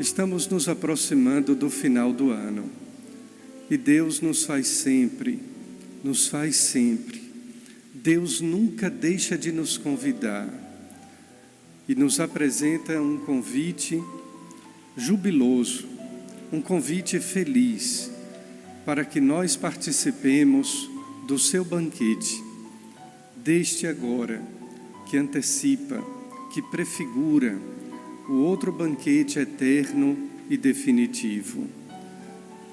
Estamos nos aproximando do final do ano e Deus nos faz sempre. Deus nunca deixa de nos convidar e nos apresenta um convite jubiloso, um convite feliz para que nós participemos do seu banquete, deste agora que antecipa, que prefigura o outro banquete eterno e definitivo.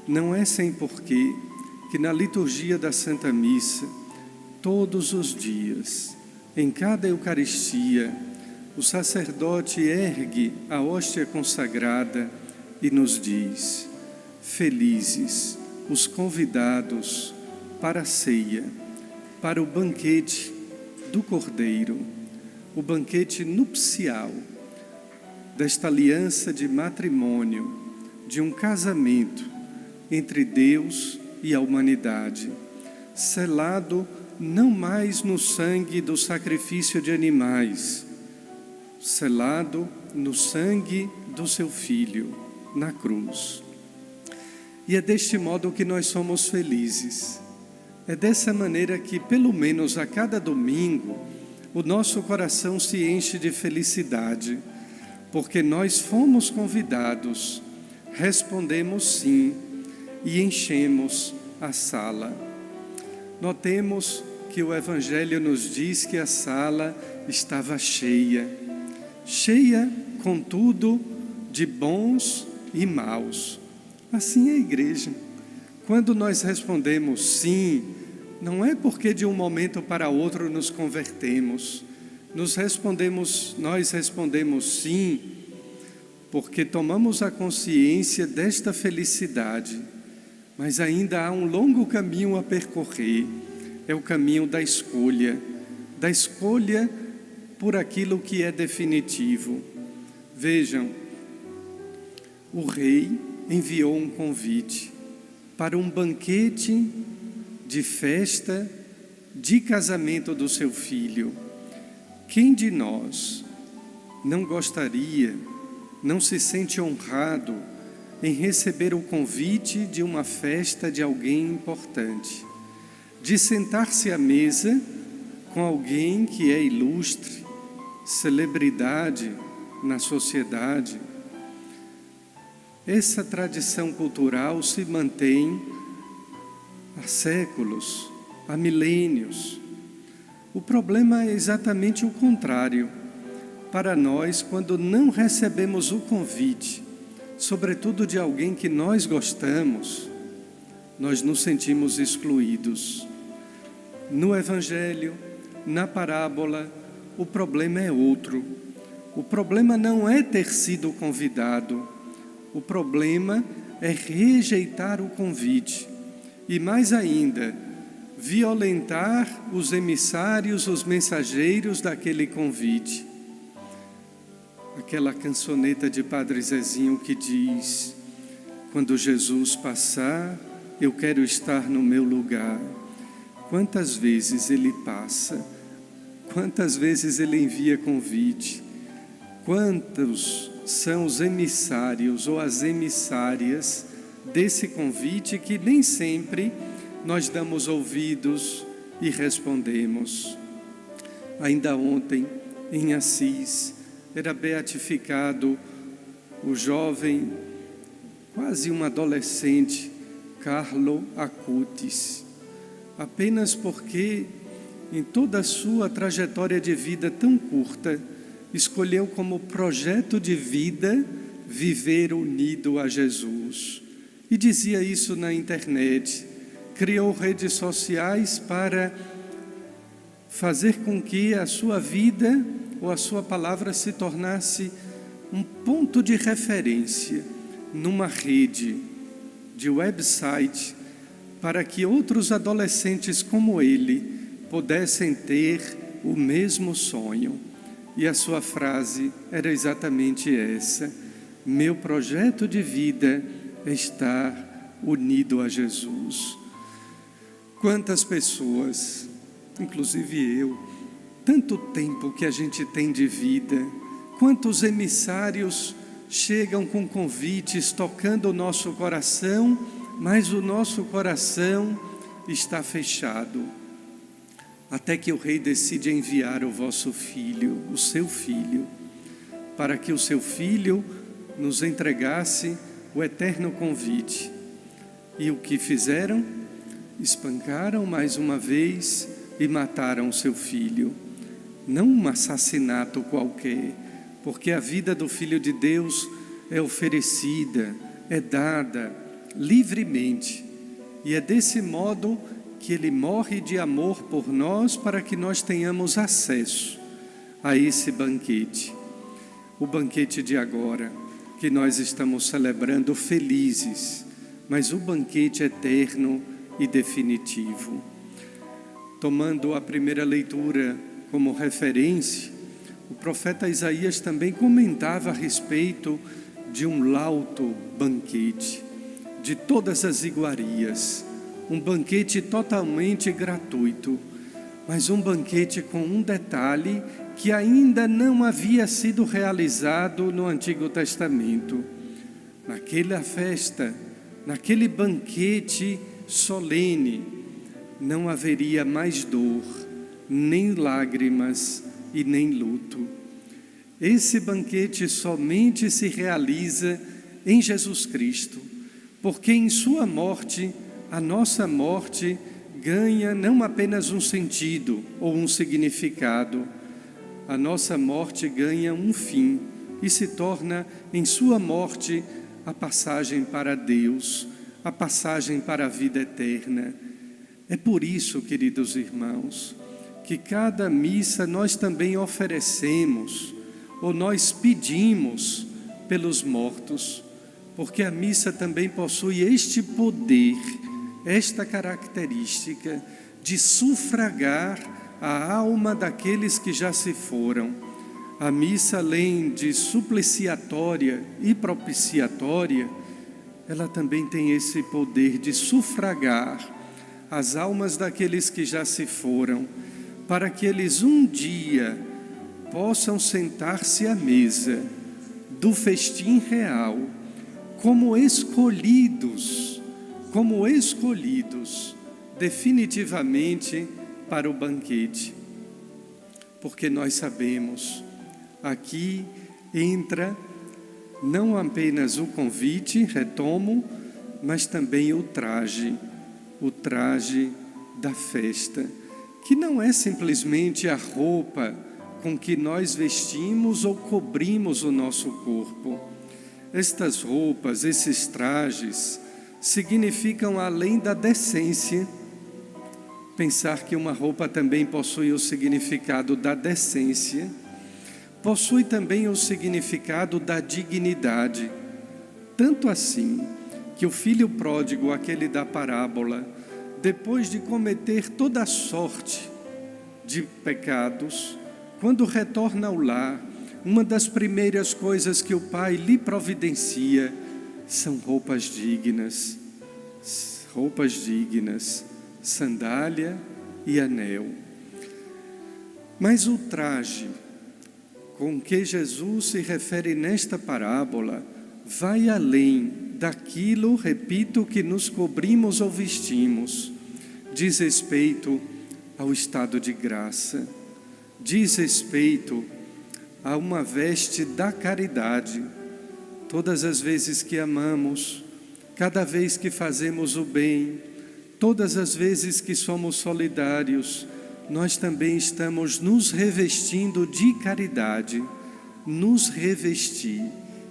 Não é sem porquê que na liturgia da Santa Missa, todos os dias, em cada Eucaristia, o sacerdote ergue a hóstia consagrada e nos diz: felizes os convidados para a ceia, para o banquete do Cordeiro, o banquete nupcial, desta aliança de matrimônio, de um casamento entre Deus e a humanidade, selado não mais no sangue do sacrifício de animais, selado no sangue do seu Filho, na cruz. E é deste modo que nós somos felizes. É dessa maneira que, pelo menos a cada domingo, o nosso coração se enche de felicidade, porque nós fomos convidados, respondemos sim e enchemos a sala. Notemos que o Evangelho nos diz que a sala estava cheia, contudo, de bons e maus. Assim é a igreja. Quando nós respondemos sim, não é porque de um momento para outro nos convertemos. Nós respondemos sim, porque tomamos a consciência desta felicidade, mas ainda há um longo caminho a percorrer. É o caminho da escolha por aquilo que é definitivo. Vejam, o rei enviou um convite para um banquete de festa, de casamento do seu filho. Quem de nós não gostaria, não se sente honrado em receber o convite de uma festa de alguém importante, de sentar-se à mesa com alguém que é ilustre, celebridade na sociedade? Essa tradição cultural se mantém há séculos, há milênios. O problema é exatamente o contrário. Para nós, quando não recebemos o convite, sobretudo de alguém que nós gostamos, nós nos sentimos excluídos. No Evangelho, na parábola, o problema é outro. O problema não é ter sido convidado. O problema é rejeitar o convite. E mais ainda, violentar os emissários, os mensageiros daquele convite. Aquela cançoneta de Padre Zezinho que diz: quando Jesus passar, eu quero estar no meu lugar. Quantas vezes ele passa? Quantas vezes ele envia convite? Quantos são os emissários ou as emissárias desse convite que nem sempre nós damos ouvidos e respondemos? Ainda ontem, em Assis, era beatificado o jovem, quase um adolescente, Carlo Acutis, apenas porque em toda a sua trajetória de vida tão curta, escolheu como projeto de vida viver unido a Jesus. E dizia isso na internet, criou redes sociais para fazer com que a sua vida ou a sua palavra se tornasse um ponto de referência numa rede de website, para que outros adolescentes como ele pudessem ter o mesmo sonho. E a sua frase era exatamente essa: meu projeto de vida é estar unido a Jesus. Quantas pessoas, inclusive eu, tanto tempo que a gente tem de vida, quantos emissários chegam com convites tocando o nosso coração, mas o nosso coração está fechado. Até que o rei decide enviar o vosso filho, o seu filho, para que o seu filho nos entregasse o eterno convite. E o que fizeram? Espancaram mais uma vez e mataram seu filho. Não um assassinato qualquer, porque a vida do Filho de Deus é oferecida, é dada livremente. E é desse modo que Ele morre de amor por nós, para que nós tenhamos acesso a esse banquete. O banquete de agora, que nós estamos celebrando felizes, mas o banquete eterno e definitivo. Tomando a primeira leitura como referência, o profeta Isaías também comentava a respeito de um lauto banquete, de todas as iguarias, um banquete totalmente gratuito, mas um banquete com um detalhe que ainda não havia sido realizado no Antigo Testamento. Naquela festa, naquele banquete solene, não haveria mais dor, nem lágrimas e nem luto. Esse banquete somente se realiza em Jesus Cristo, porque em sua morte, a nossa morte ganha não apenas um sentido ou um significado, a nossa morte ganha um fim e se torna em sua morte a passagem para Deus, a passagem para a vida eterna. É por isso, queridos irmãos, que cada missa nós também oferecemos, ou nós pedimos pelos mortos, porque a missa também possui este poder, esta característica de sufragar a alma daqueles que já se foram. A missa, além de supliciatória e propiciatória, ela também tem esse poder de sufragar as almas daqueles que já se foram, para que eles um dia possam sentar-se à mesa do festim real, como escolhidos definitivamente para o banquete. Porque nós sabemos, aqui entra não apenas o convite, retomo, mas também o traje da festa, que não é simplesmente a roupa com que nós vestimos ou cobrimos o nosso corpo. Estas roupas, esses trajes, significam além da decência. Pensar que uma roupa também possui o significado da decência, possui também o significado da dignidade. Tanto assim, que o filho pródigo, aquele da parábola, depois de cometer toda a sorte de pecados, quando retorna ao lar, uma das primeiras coisas que o pai lhe providencia são roupas dignas, sandália e anel. Mas o traje com que Jesus se refere nesta parábola vai além daquilo, repito, que nos cobrimos ou vestimos. Diz respeito ao estado de graça, diz respeito a uma veste da caridade. Todas as vezes que amamos, cada vez que fazemos o bem, todas as vezes que somos solidários, nós também estamos nos revestindo de caridade, nos revestir.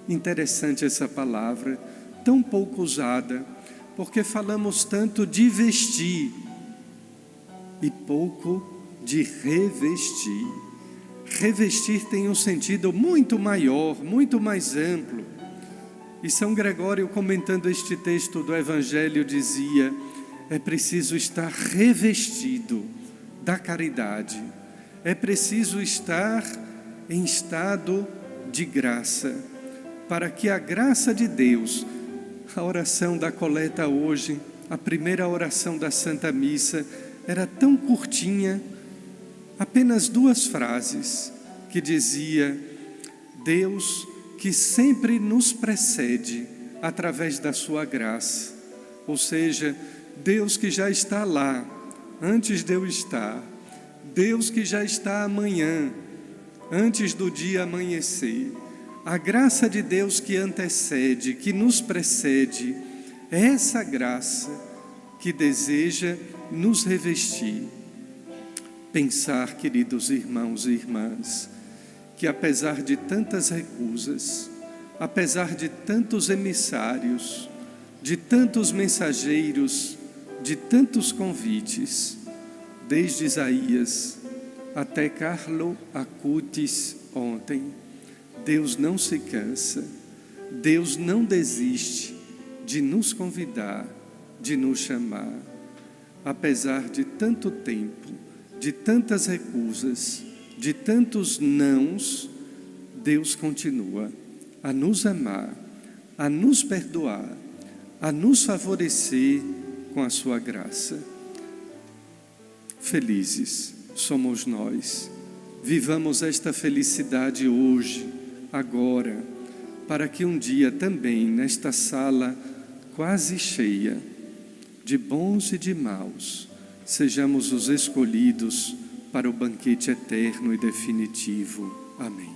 Interessante essa palavra, tão pouco usada, porque falamos tanto de vestir e pouco de revestir. Revestir tem um sentido muito maior, muito mais amplo. E São Gregório, comentando este texto do Evangelho, dizia: é preciso estar revestido da caridade, é preciso estar em estado de graça, para que a graça de Deus, a oração da coleta hoje, a primeira oração da Santa Missa, era tão curtinha, apenas 2 frases, que dizia: Deus, que sempre nos precede através da sua graça. Ou seja, Deus que já está lá, antes de eu estar. Deus que já está amanhã, antes do dia amanhecer. A graça de Deus que antecede, que nos precede, é essa graça que deseja nos revestir. Pensar, queridos irmãos e irmãs, que apesar de tantas recusas, apesar de tantos emissários, de tantos mensageiros, de tantos convites, desde Isaías até Carlo Acutis ontem, Deus não se cansa, Deus não desiste de nos convidar, de nos chamar. Apesar de tanto tempo, de tantas recusas, de tantos nãos, Deus continua a nos amar, a nos perdoar, a nos favorecer com a sua graça. Felizes somos nós. Vivamos esta felicidade hoje, agora, para que um dia também, nesta sala quase cheia, de bons e de maus, sejamos os escolhidos para o banquete eterno e definitivo. Amém.